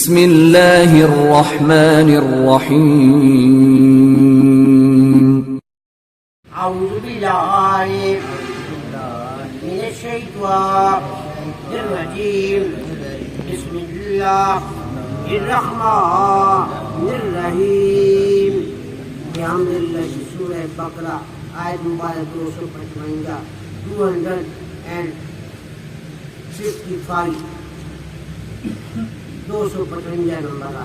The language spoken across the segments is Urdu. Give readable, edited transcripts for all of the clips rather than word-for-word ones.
بسم اللہ الرحمن الرحیم اعوذ باللہ من الشیطان الرجیم بسم اللہ الرحمن الرحیم الحمدللہ سورہ بقرہ آیت مبارک 255 255 255 نمبر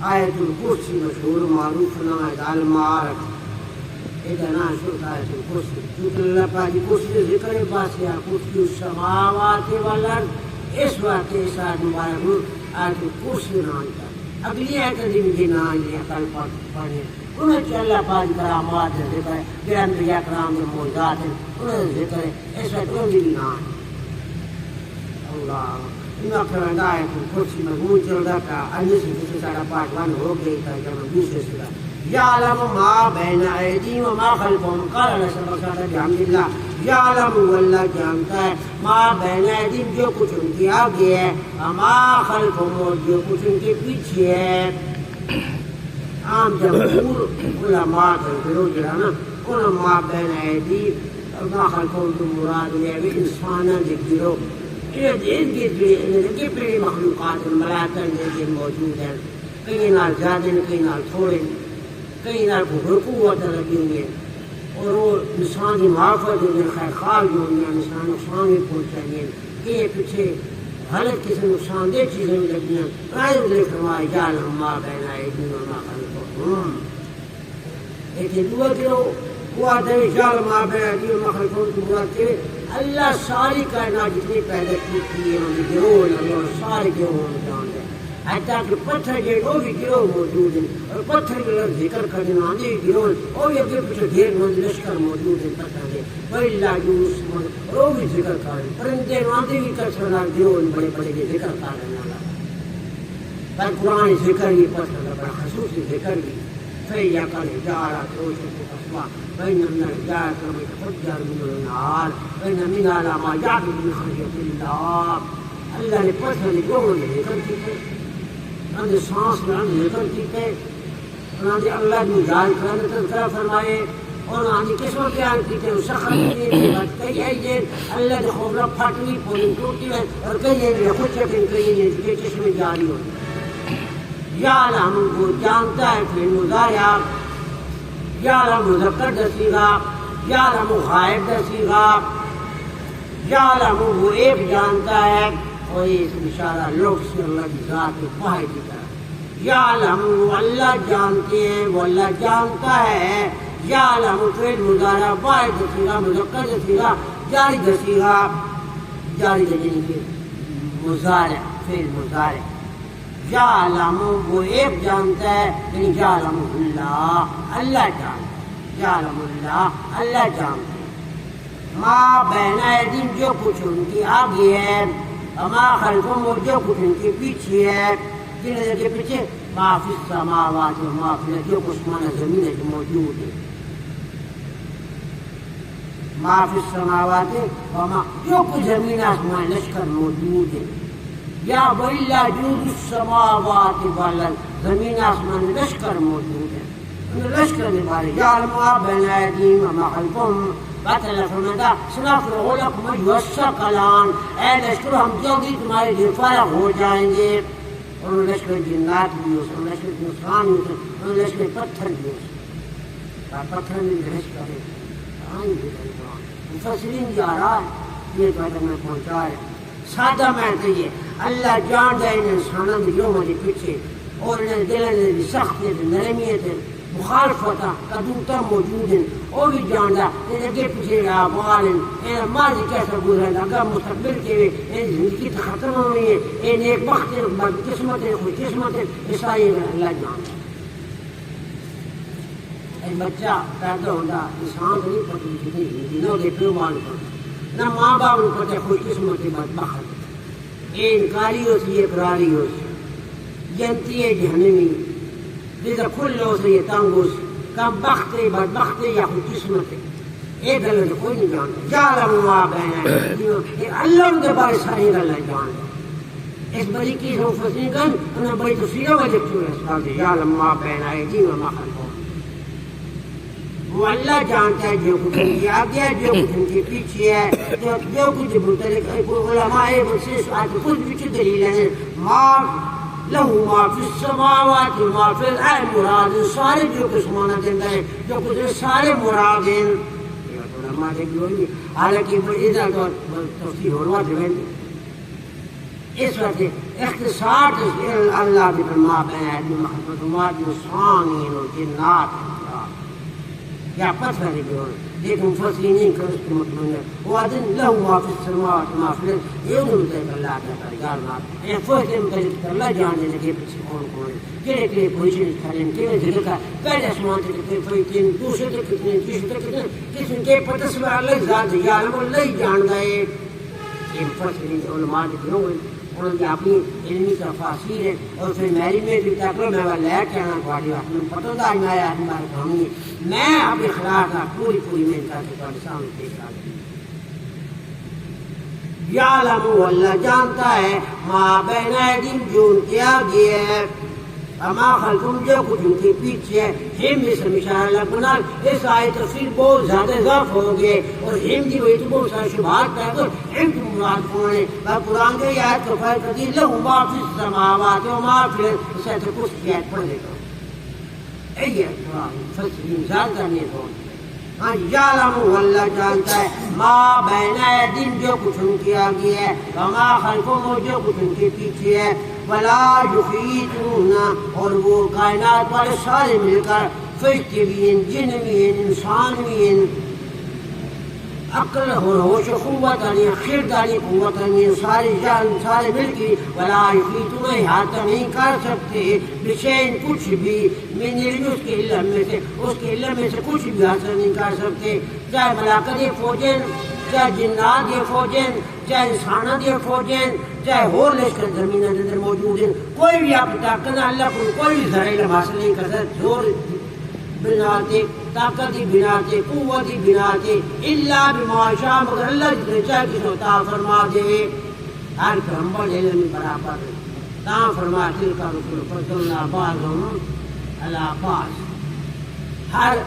آیت الکرسی مشہور معروف نام ہے المعارف ادنا شرط آیت الکرسی کیونکہ اللہ پاک کی کرسی ذکر پاس کیا کرسی السماوات والارض اس وقت اس آیت مبارک آیت الکرسی نام کا اگلی آیت دن کے نام لیا کل پڑھنے انہیں کہ اللہ پاک کرامات ہے ذکر ہے انبیاء کرام کے موجزات ہیں انہیں ذکر ہے اس وقت انہیں بھی نام اللہ نقل آیت الکرسی مضمون چل رہا تھا انیس سے سارا پارٹ 1 ہو گئی تھا جب دوسرے سے یعلم ما بین ایدیہم وما خلفہم قال اللہ صلی اللہ علیہ وسلم یعلم واللہ جانتا ہے ما بین ایدیہم جو کچھ ان کے آگے ہے وما خلفہم اور جو کچھ ان کے پیچھے ہے عام جمہور علماء کا گروہ جڑا نا علماء بین ایدیہم وما خلفہم تو مراد ہے انسانہ کے گروہ پہلے مخلوقات ملائکہ موجود ہیں کئی نال زیادہ کئی نال تھوڑے کئی نال قوت لگی ہوئی ہے اور وہ انسان کی معافت خیر خواہ جو ہوئی ہیں انسان نقصان بھی پہنچائیں گے کہ پیچھے غلط کسی نقصان دہ چیزیں بھی لگی ہیں رائے فرمائے یعلم ما بین ایدیہم وما خلفہم لیکن دعا کرو وہ آتا ہے یعلم ما بین ایدیہم وما خلفہم تو مراد کہ اللہ ساری کائنات جتنی پیدا کی ہے انہیں گروہ لگے اور سارے گروہ جانتے ہیں حتیٰ کہ پتھر جو وہ بھی گروہ موجود ہیں اور پتھر کے لوگ ذکر کرنے آنے گروہ اور یہ بھی پچھے ڈھیر مند لشکر موجود ہیں پتھر کے وَإِلَّا يُوسْمَنْ اور وہ بھی ذکر کریں پرندے آنے بھی کر سنا گروہ بڑے بڑے کے ذکر کرنے والا پر قرآن ذکر بھی پتھر بڑا خصوصی ذکر بھی فَيَّا قَلِ جَارَ تُوشِكُ قَصْوَا وَإِنَّ مِنَ الْجَارَةِ لَمَا يَتَفَجَّرُ مِنْهُ الْأَنْهَارُ وَإِنَّ مِنْهَا لَمَا يَعْرُجُ مِنْ خَشْيَةِ اللَّهِ اللہ نے پتھر کو ذکر کیتے انہیں سانس میں ذکر کیتے انہیں اللہ نے جان کرنے تذکرہ فرمائے اور انہیں قسمت بیان کیتے سخت کئی ہے اللہ نے خوبرہ پھٹنی پوری ٹوٹی ہے اور کئی ہے خود چکن کئی ہے کہ قسمت جاری ہوتی یعلم وہ جانتا ہے پھر مضارع یعلم مذکر دسیگا یعلم غائب دسیگا یعلم وہ ایک جانتا ہے اور اس اشارہ لوگ سے اللہ کی ذات واحد کی طرح یعلم اللہ جانتے ہیں وہ اللہ جانتا ہے یعلم فعل مضارع واحد دسیگا مذکر دسیگا جاری دسیگا جاری دسیگا کہ مضارع فعل مضارع یعلم وہ ایک جانتا ہے یعنی یعلم اللہ اللہ جانتا یعلم اللہ اللہ جانتا ہے ما بین ایدیہم جو کچھ ان کی آگے ہے وما خلفہم اور جو کچھ ان کے پیچھے ہے جن کے پیچھے ما فی السماوات وما فی الارض جو کچھ مانا زمین ہے جو موجود ہے ما فی السماوات وما جو کچھ زمین آسمان لشکر موجود ہے یا وَإِلَّا جُودُ السَّمَاوَاتِ وَالْأَرْضِ زمین آسمان لشکر موجود ہے لشکر کے بارے یعلم ما بین ایدیہم وما خلفہم بطل فرماتا سنفرغ لکم ایھا الثقلان اے لشکر ہم جلدی تمہارے لیے فارغ ہو جائیں گے اور لشکر جنات بھی ہو سکتے لشکر انسان بھی ہو سکتے اور لشکر پتھر بھی ہو سکتے پتھر میں بحث کرے مفسرین بھی آ رہا ہے یہ تو میں پہنچا ہے سادہ میں کہیے اللہ جان دے ان انسانوں کے جو مجھے پیچھے اور انہیں دلیں بھی سخت ہے نرمیت ہے مخالفت کدوتا موجود ہیں وہ بھی جاندہ انہیں اگے پیچھے اعمال ہیں انہیں ماضی کیسا گزرا ہے اگر مستقبل کے انہیں زندگی ختم ہوئی ہے انہیں ایک وقت ہے قسمت ہے خوش قسمت ہے عیسائی اللہ جانتا ایک بچہ پیدا ہوتا انسان کو نہیں پتہ نہ دے پیو مال پر نہ ماں باپ کو پتہ خوش قسمت ہے بدبخت یہ انکاری ہو سی اقراری ہو سی جنتی ہے جہنمی جیسا کھل ہو سی یہ تنگ ہو سی کم بخت ہے بدبخت ہے یا خوش قسمت ہے یہ گلت کوئی نہیں جانتا یعلم ما بین ایدیہم اللہ ان کے بارے ساری گلیں جانتا اس بڑی کی ہو فصلی کن انہوں بڑی تفصیلہ وجب چور اسباب دے یعلم ما بین ایدیہم وما خلفہم وہ اللہ جانتا ہے جو کچھ ان کی آگے ہے جو کچھ ان کے پیچھے ہے جو کچھ متعلق علماء سے آج کچھ بھی دلیل ہے ما لہو ما فی السماوات ما فی الارض مراد سارے جو کچھ مانا دیتا ہے جو کچھ سارے مراد ہیں علماء سے بھی حالانکہ ادھر تو تفصیل ہو رہا ہے اس وقت اختصار اللہ کی فرما بین ایدیہم محمد ثانی الجنات یا پتھر ہے جو لیکن مفسرین نہیں کر اس کے مطمئن ہے وَأَذِنْ لَهُ مَا فِي السَّمَاوَاتِ وَمَا فِي الْأَرْضِ یہ انہوں نے اللہ کا پرگارنات یہ فوجے مطلب اللہ جاننے لگے پچھے کون کون ہے کہنے کے لیے پوزیشن کھڑے ہیں کہنے ذکر کا پہلے اسمان تک کتنے فوجتین دوسرے تک کتنے تیسرے تک کتنے کس ان کے پتہ سوا اللہ ذات یعلم اللہ جان گئے یہ مفسرین علماء کے دنوں ہوئے انہوں نے اپنی علمی تفاصیر ہے اور پھر میری میں بھی تاکہ میں وہ لے کے آنا پاڑی وقت میں پتہ دا میں آیا ہمارے کہانی میں اپنے خلاف کا پوری میں تاکہ تمہارے سامنے پیش آ گئی یعلم اللہ جانتا ہے ما بین ایدیہم جو ان کے آگے ہے اما خلفہم جو کچھ ان کے پیچھے ہے ہم اس مشاہ اللہ بنال اس آیت تفسیر بہت زیادہ اضافہ ہو گئے اور ہم دی وہی تو بہت سارے شبہات ہے تو ہم کی مراد کون ہے قرآن کے آیت کو فائد کر دی لہو ما فی السماوات وما فی الارض اس آیت کو کچھ آیت پڑھ دیتا ہوں اے قرآن فسرین زیادہ نہیں کون یعلم اللہ جانتا ہے ما بین ایدیہم جو کچھ ان کے آگے ہے وما خلفہم جو کچھ ان کے پیچھے ہے ولا یحیطون اور وہ کائنات والے سارے مل کر فرشتے بھی ہیں جن بھی ہیں انسان بھی ہیں عقل اور ہوش و قوت آنی خیردانی قوت آنی سارے جان سارے مل کے ولا یحیطون احاطہ نہیں کر سکتے بشین کچھ بھی من علم اس کے علم میں سے کچھ بھی حاصل نہیں کر سکتے چاہے ملاقات یہ فوجیں چاہے جنات یہ فوجیں چاہے انسانات یہ فوجیں چاہے ہو لشکر زمین اندر موجود ہیں کوئی بھی آپ طاقت اللہ کو کوئی بھی ذرا علم حاصل نہیں کر سکتا زور بناتے طاقت ہی بناتے قوت ہی بناتے اللہ بما شاء مگر اللہ جتنے چاہے کس عطا فرما دے ہر پیغمبر علم برابر تا فرما تلک رسول فضلنا بعضهم علی بعض ہر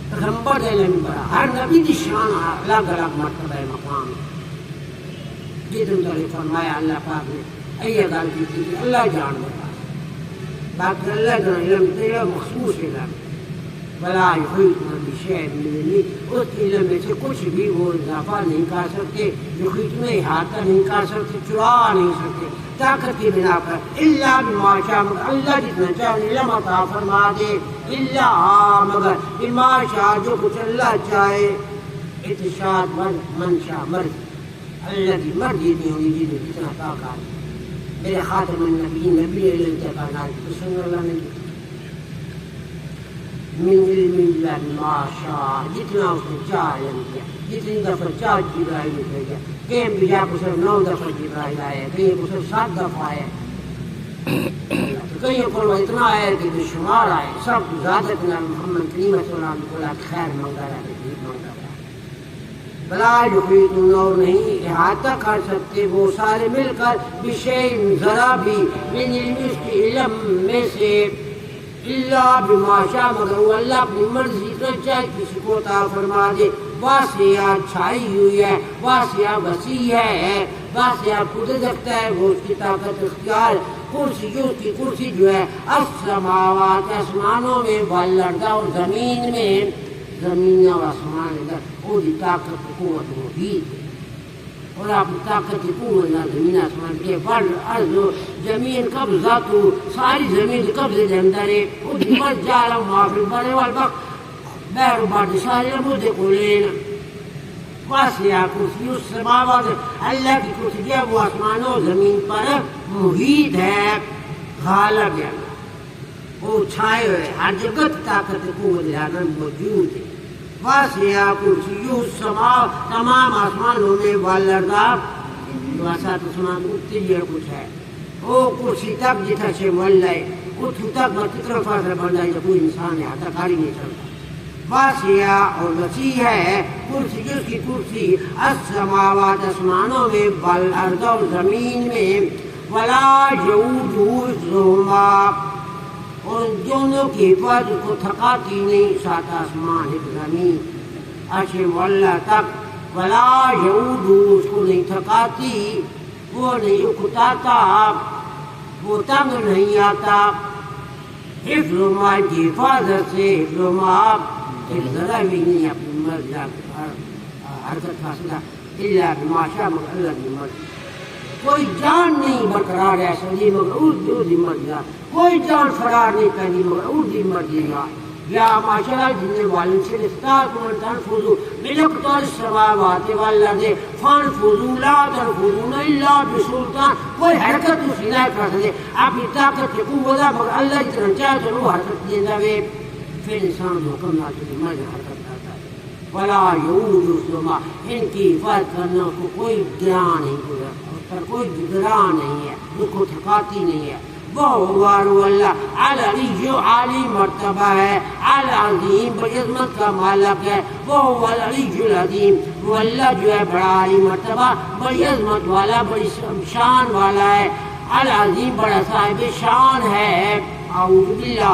پیغمبر علم برابر ہر نبی کی شان الگ الگ مرتبہ مقام جتنے طرح فرمایا اللہ پاک نے ایہ گل کی تھی اللہ جان بتا باقی اللہ کا علم تیرا مخصوص علم ولا یحیطون بشیء من علمہ اس علم میں سے کچھ بھی وہ اضافہ نہیں کر سکتے یحیطون احاطہ نہیں کر سکتے چرا نہیں سکتے طاقت کی بنا پر الا بما شاء اللہ جتنا چاہے علم عطا فرما دے الا مگر بما شاء جو کچھ اللہ چاہے اتشاد من شاء مرضی اللہ کی مرضی نہیں ہوگی جی جتنا طاقت میرے خاتم النبیین نبی علیہ السلام سن اللہ نے من علم اللہ ما شاء جتنا اس نے چاہ علم کیا جتنی دفعہ چاہ جبرائیل نے بھیجا کہیں بھی جا کو صرف 9 دفعہ جبرائیل آئے کہیں کو صرف 7 دفعہ آئے کہیں کو اتنا آئے کہ بے شمار آئے سب زیادہ محمد کریم صلی اللہ علیہ وسلم خیر مانگا رہا ہے بلا یحیطون اور نہیں احاطہ کر سکتے وہ سارے مل کر بشیء ذرا بھی من علم اس کے علم میں سے الا بما شاء مگر وہ اللہ اپنی مرضی سے چاہے کسی کو عطا فرما دے واسعہ چھائی ہوئی ہے واسعہ وسیع ہے واسعہ قدرت رکھتا ہے وہ اس کی طاقت اختیار کرسی جو اس کی کرسی جو ہے السماوات آسمانوں میں والارض اور زمین میں زمین اور آسمان وہ دی طاقت قوت محیط ہے اور آپ طاقت کی قوت نہ زمین آسمان کے بڑھ ارض زمین قبضات ساری زمین قبضے کے اندر ہے وہ مر جالا معافی بڑے والبق بحر بارد ساری رموز قولین واسعہ کرسی السماوات اللہ کی کرسی جو وہ آسمان و زمین پر محیط ہے غالب ہے وہ چھائے ہوئے ہر جگہ طاقت قوت لہذا موجود ہے واسعہ کرسی السماء تمام آسمانوں میں والارض واسعہ آسمان اٹھتی ہے کچھ ہے وہ کرسی تک جتنا سے مل ہے اتھو تک بہت طرف فاصلہ بن جائے کوئی انسان ہے حتی کاری نہیں چلتا واسعہ اور وسیع ہے کرسی جس کی کرسی السماوات آسمانوں میں والارض اور زمین میں ولا یعودہ حفظہما، اور ان دونوں کی حفاظت کو تھکاتی نہیں، سات آسمان ایک زمین، عرش معلیٰ تک، ولا یعودہ، اس کو نہیں تھکاتی، وہ نہیں اکتاتا، وہ تنگ نہیں آتا، حفظہما کی حفاظت سے، حفظہما ایک ذرا بھی نہیں اپنی مرضی حرکت حاصلہ الا بما شاء، مگر اللہ کی مرضی، کوئی جان نہیں برقرار ہے سنجی مگر اس دی مرضی، کوئی جان فرار نہیں کرنی مگر اس دی مرضی۔ یا معاشرہ جن والد سے استطاعتم ان تنفذوا من اقطار السماوات والارض فانفذوا لا تنفذون الا بسلطان، کوئی حرکت اس نہیں کر سکتے، اپنی طاقت کی قوت ہے مگر اللہ کی طرف چاہے تو وہ حرکت دے دے، پھر انسان حکم نہ چلے مرضی حرکت کرتا ہے۔ ولا یعودہ حفظہما، ان کی حفاظت کرنا کو کوئی گراں نہیں، کوئی گراں نہیں ہے، اس کو تھکاتی نہیں ہے۔ وہ اللہ العلی، عالی مرتبہ ہے، العظیم بڑی عظمت کا مالک ہے، وہ العلی العظیم، وہ اللہ جو ہے بڑا عالی مرتبہ، بڑی عظمت والا، بڑی شان والا ہے، العظیم بڑا صاحب شان ہے۔ اعوذ باللہ